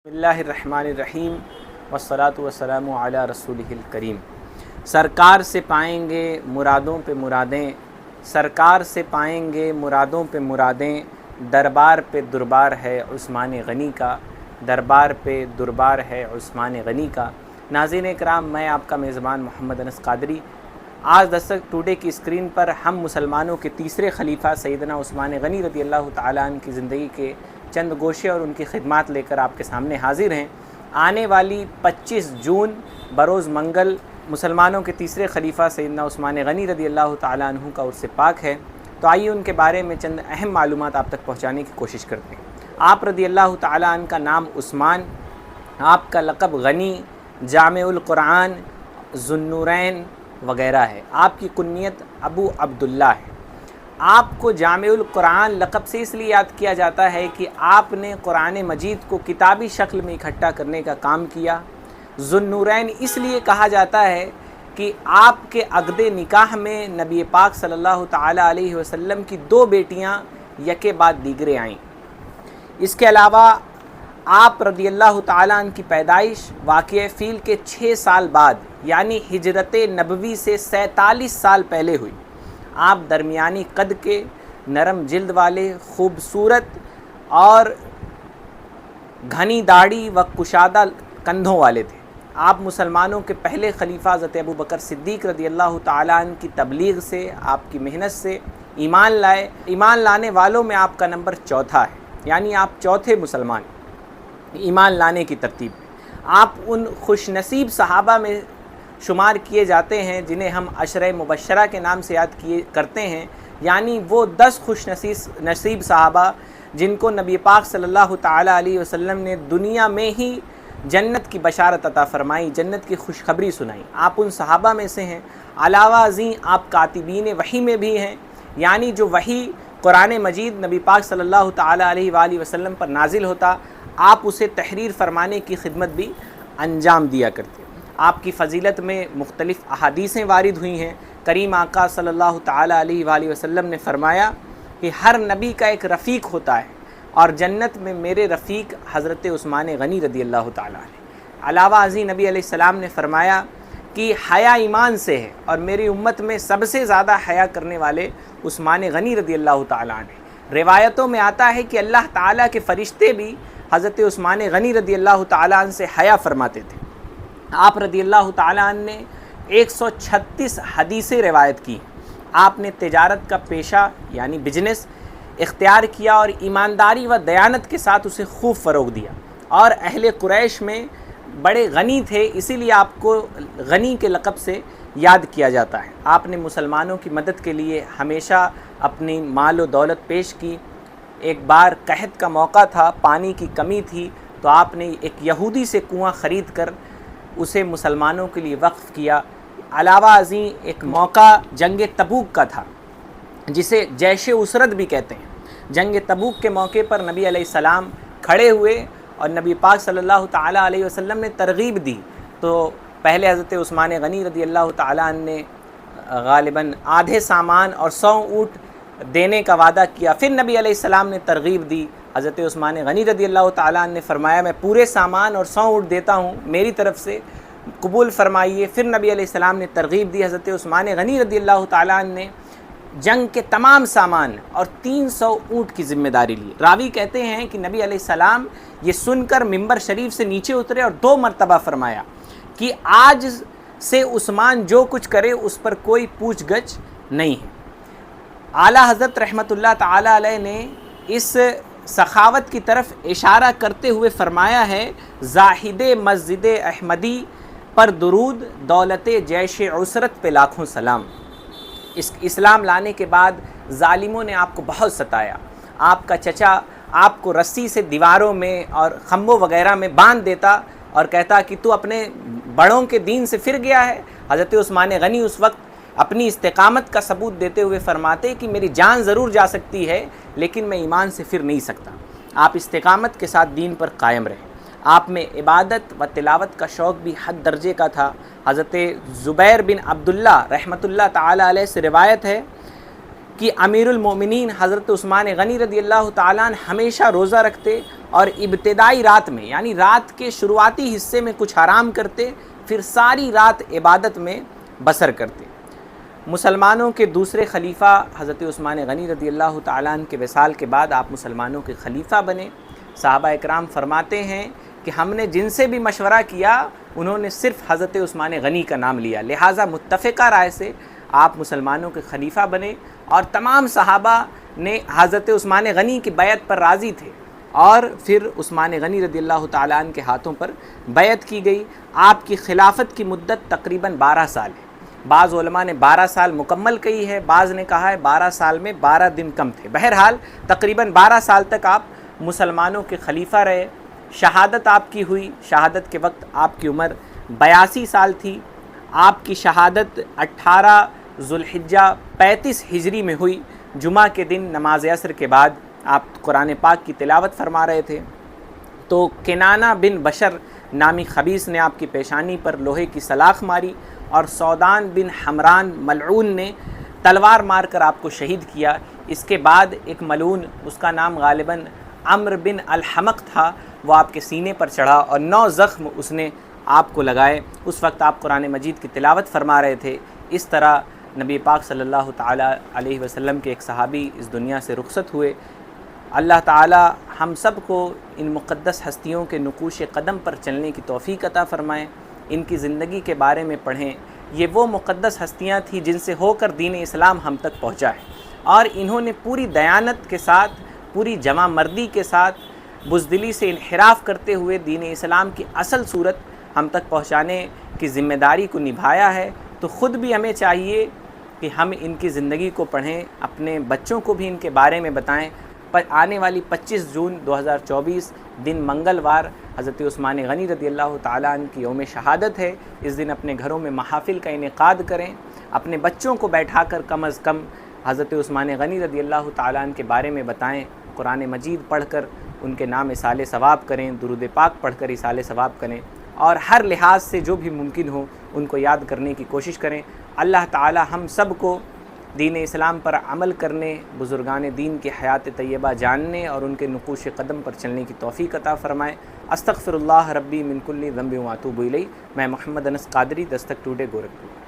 بسم اللہ الرحمن الرحیم والصلاۃ والسلام علی رسولہ الکریم۔ سرکار سے پائیں گے مرادوں پہ مرادیں، سرکار سے پائیں گے مرادوں پہ مرادیں، دربار پہ دربار ہے عثمان غنی کا، دربار پہ دربار ہے عثمان غنی کا۔ ناظرین اکرام، میں آپ کا میزبان محمد انس قادری۔ آج دستک ٹوڈے کی اسکرین پر ہم مسلمانوں کے تیسرے خلیفہ سیدنا عثمان غنی رضی اللہ تعالیٰ عنہ کی زندگی کے چند گوشے اور ان کی خدمات لے کر آپ کے سامنے حاضر ہیں۔ آنے والی 25 جون بروز منگل مسلمانوں کے تیسرے خلیفہ سیدنا عثمان غنی رضی اللہ تعالیٰ عنہ کا عرس پاک ہے، تو آئیے ان کے بارے میں چند اہم معلومات آپ تک پہنچانے کی کوشش کرتے ہیں۔ آپ رضی اللہ تعالیٰ عنہ کا نام عثمان، آپ کا لقب غنی، جامع القرآن، ذو النورین وغیرہ ہے۔ آپ کی کنیت ابو عبداللہ ہے۔ آپ کو جامع القرآن لقب سے اس لیے یاد کیا جاتا ہے کہ آپ نے قرآن مجید کو کتابی شکل میں اکٹھا کرنے کا کام کیا۔ ذو النورین اس لیے کہا جاتا ہے کہ آپ کے عقد نکاح میں نبی پاک صلی اللہ تعالیٰ علیہ وسلم کی 2 بیٹیاں یکے بعد دیگرے آئیں۔ اس کے علاوہ آپ رضی اللہ تعالیٰ عنہ کی پیدائش واقعہ فیل کے 6 سال بعد یعنی ہجرت نبوی سے 47 سال پہلے ہوئی۔ آپ درمیانی قد کے، نرم جلد والے، خوبصورت اور گھنی داڑھی و کشادہ کندھوں والے تھے۔ آپ مسلمانوں کے پہلے خلیفہ حضرت ابوبکر صدیق رضی اللہ تعالیٰ عنہ کی تبلیغ سے، آپ کی محنت سے ایمان لائے۔ ایمان لانے والوں میں آپ کا نمبر 4تھا ہے، یعنی آپ 4تھے مسلمان ایمان لانے کی ترتیب میں۔ آپ ان خوش نصیب صحابہ میں شمار کیے جاتے ہیں جنہیں ہم عشرہ مبشرہ کے نام سے یاد کرتے ہیں، یعنی وہ 10 خوش نصیب صحابہ جن کو نبی پاک صلی اللہ تعالیٰ علیہ وسلم نے دنیا میں ہی جنت کی بشارت عطا فرمائی، جنت کی خوشخبری سنائی۔ آپ ان صحابہ میں سے ہیں۔ علاوہ ازیں آپ کاتبین وحی میں بھی ہیں، یعنی جو وحی قرآن مجید نبی پاک صلی اللہ تعالیٰ علیہ وآلہ وسلم پر نازل ہوتا، آپ اسے تحریر فرمانے کی خدمت بھی انجام دیا کرتے۔ آپ کی فضیلت میں مختلف احادیثیں وارد ہوئی ہیں۔ کریم آقا صلی اللہ تعالیٰ علیہ وآلہ وسلم نے فرمایا کہ ہر نبی کا ایک رفیق ہوتا ہے، اور جنت میں میرے رفیق حضرت عثمان غنی رضی اللہ تعالیٰ عنہ۔ علاوہ ازیں نبی علیہ السلام نے فرمایا کہ حیا ایمان سے ہے، اور میری امت میں سب سے زیادہ حیا کرنے والے عثمان غنی رضی اللہ تعالیٰ عنہ۔ روایتوں میں آتا ہے کہ اللہ تعالیٰ کے فرشتے بھی حضرت عثمان غنی رضی اللہ تعالیٰ عنہ سے حیا فرماتے تھے۔ آپ رضی اللہ تعالیٰ عنہ نے 136 حدیثیں روایت کی۔ آپ نے تجارت کا پیشہ یعنی بزنس اختیار کیا اور ایمانداری و دیانت کے ساتھ اسے خوب فروغ دیا، اور اہل قریش میں بڑے غنی تھے، اسی لیے آپ کو غنی کے لقب سے یاد کیا جاتا ہے۔ آپ نے مسلمانوں کی مدد کے لیے ہمیشہ اپنی مال و دولت پیش کی۔ ایک بار قحط کا موقع تھا، پانی کی کمی تھی، تو آپ نے ایک یہودی سے کنواں خرید کر اسے مسلمانوں کے لیے وقف کیا۔ علاوہ ازیں ایک موقع جنگ تبوک کا تھا، جسے جیش اسرت بھی کہتے ہیں۔ جنگ تبوک کے موقع پر نبی علیہ السلام کھڑے ہوئے اور نبی پاک صلی اللہ تعالیٰ علیہ وسلم نے ترغیب دی، تو پہلے حضرت عثمان غنی رضی اللہ تعالیٰ عنہ نے غالباً آدھے سامان اور 100 اونٹ دینے کا وعدہ کیا۔ پھر نبی علیہ السلام نے ترغیب دی، حضرت عثمان غنی رضی اللہ تعالیٰ عنہ نے فرمایا میں پورے سامان اور 100 اونٹ دیتا ہوں، میری طرف سے قبول فرمائیے۔ پھر نبی علیہ السلام نے ترغیب دی، حضرت عثمان غنی رضی اللہ تعالیٰ عنہ نے جنگ کے تمام سامان اور 300 اونٹ کی ذمہ داری لی۔ راوی کہتے ہیں کہ نبی علیہ السلام یہ سن کر ممبر شریف سے نیچے اترے اور 2 مرتبہ فرمایا کہ آج سے عثمان جو کچھ کرے اس پر کوئی پوچھ گچھ نہیں ہے۔ اعلیٰ حضرت رحمۃ اللہ تعالیٰ علیہ نے اس سخاوت کی طرف اشارہ کرتے ہوئے فرمایا ہے، زاہد مسجد احمدی پر درود، دولت جیش عسرت پہ لاکھوں سلام۔ اسلام لانے کے بعد ظالموں نے آپ کو بہت ستایا۔ آپ کا چچا آپ کو رسی سے دیواروں میں اور کھمبوں وغیرہ میں باندھ دیتا اور کہتا کہ تو اپنے بڑوں کے دین سے پھر گیا ہے۔ حضرت عثمان غنی اس وقت اپنی استقامت کا ثبوت دیتے ہوئے فرماتے کہ میری جان ضرور جا سکتی ہے لیکن میں ایمان سے پھر نہیں سکتا۔ آپ استقامت کے ساتھ دین پر قائم رہے۔ آپ میں عبادت و تلاوت کا شوق بھی حد درجے کا تھا۔ حضرت زبیر بن عبداللہ رحمۃ اللہ تعالیٰ علیہ سے روایت ہے کہ امیر المومنین حضرت عثمان غنی رضی اللہ تعالیٰ عنہ ہمیشہ روزہ رکھتے اور ابتدائی رات میں یعنی رات کے شروعاتی حصے میں کچھ آرام کرتے، پھر ساری رات عبادت میں بسر کرتے۔ مسلمانوں کے دوسرے خلیفہ حضرت عثمان غنی رضی اللہ تعالیٰ عنہ کے وصال کے بعد آپ مسلمانوں کے خلیفہ بنے۔ صحابہ اکرام فرماتے ہیں کہ ہم نے جن سے بھی مشورہ کیا انہوں نے صرف حضرت عثمان غنی کا نام لیا، لہٰذا متفقہ رائے سے آپ مسلمانوں کے خلیفہ بنے، اور تمام صحابہ نے حضرت عثمان غنی کی بیعت پر راضی تھے، اور پھر عثمان غنی رضی اللہ تعالیٰ عنہ کے ہاتھوں پر بیعت کی گئی۔ آپ کی خلافت کی مدت تقریباً 12 سال ہے۔ بعض علماء نے 12 سال مکمل کہی ہے، بعض نے کہا ہے 12 سال میں 12 دن کم تھے۔ بہرحال تقریباً 12 سال تک آپ مسلمانوں کے خلیفہ رہے۔ شہادت آپ کی ہوئی، شہادت کے وقت آپ کی عمر 82 سال تھی۔ آپ کی شہادت 18 ذوالحجہ 35 ہجری میں ہوئی۔ جمعہ کے دن نماز عصر کے بعد آپ قرآن پاک کی تلاوت فرما رہے تھے، تو کنانہ بن بشر نامی خبیث نے آپ کی پیشانی پر لوہے کی سلاخ ماری، اور سودان بن حمران ملعون نے تلوار مار کر آپ کو شہید کیا۔ اس کے بعد ایک ملعون، اس کا نام غالباً عمرو بن الحمق تھا، وہ آپ کے سینے پر چڑھا اور 9 زخم اس نے آپ کو لگائے۔ اس وقت آپ قرآن مجید کی تلاوت فرما رہے تھے۔ اس طرح نبی پاک صلی اللہ تعالیٰ علیہ وسلم کے ایک صحابی اس دنیا سے رخصت ہوئے۔ اللہ تعالیٰ ہم سب کو ان مقدس ہستیوں کے نقوش قدم پر چلنے کی توفیق عطا فرمائیں، ان کی زندگی کے بارے میں پڑھیں۔ یہ وہ مقدس ہستیاں تھیں جن سے ہو کر دین اسلام ہم تک پہنچا ہے، اور انہوں نے پوری دیانت کے ساتھ، پوری جمع مردی کے ساتھ، بزدلی سے انحراف کرتے ہوئے دین اسلام کی اصل صورت ہم تک پہنچانے کی ذمہ داری کو نبھایا ہے۔ تو خود بھی ہمیں چاہیے کہ ہم ان کی زندگی کو پڑھیں، اپنے بچوں کو بھی ان کے بارے میں بتائیں۔ پر آنے والی 25 جون 2024 دن منگلوار حضرت عثمان غنی رضی اللہ تعالیٰ عنہ کی یوم شہادت ہے۔ اس دن اپنے گھروں میں محافل کا انعقاد کریں، اپنے بچوں کو بیٹھا کر کم از کم حضرت عثمان غنی رضی اللہ تعالیٰ عنہ کے بارے میں بتائیں، قرآن مجید پڑھ کر ان کے نام اصال ثواب کریں، درود پاک پڑھ کر اصال ثواب کریں، اور ہر لحاظ سے جو بھی ممکن ہو ان کو یاد کرنے کی کوشش کریں۔ اللہ تعالی ہم سب کو دین اسلام پر عمل کرنے، بزرگان دین کی حیات طیبہ جاننے اور ان کے نقوش قدم پر چلنے کی توفیق عطا فرمائے۔ استغفر اللہ ربی من کل ذنب و اتوب الیہ۔ میں محمد انس قادری، دستک ٹوڈے، گورکھپور۔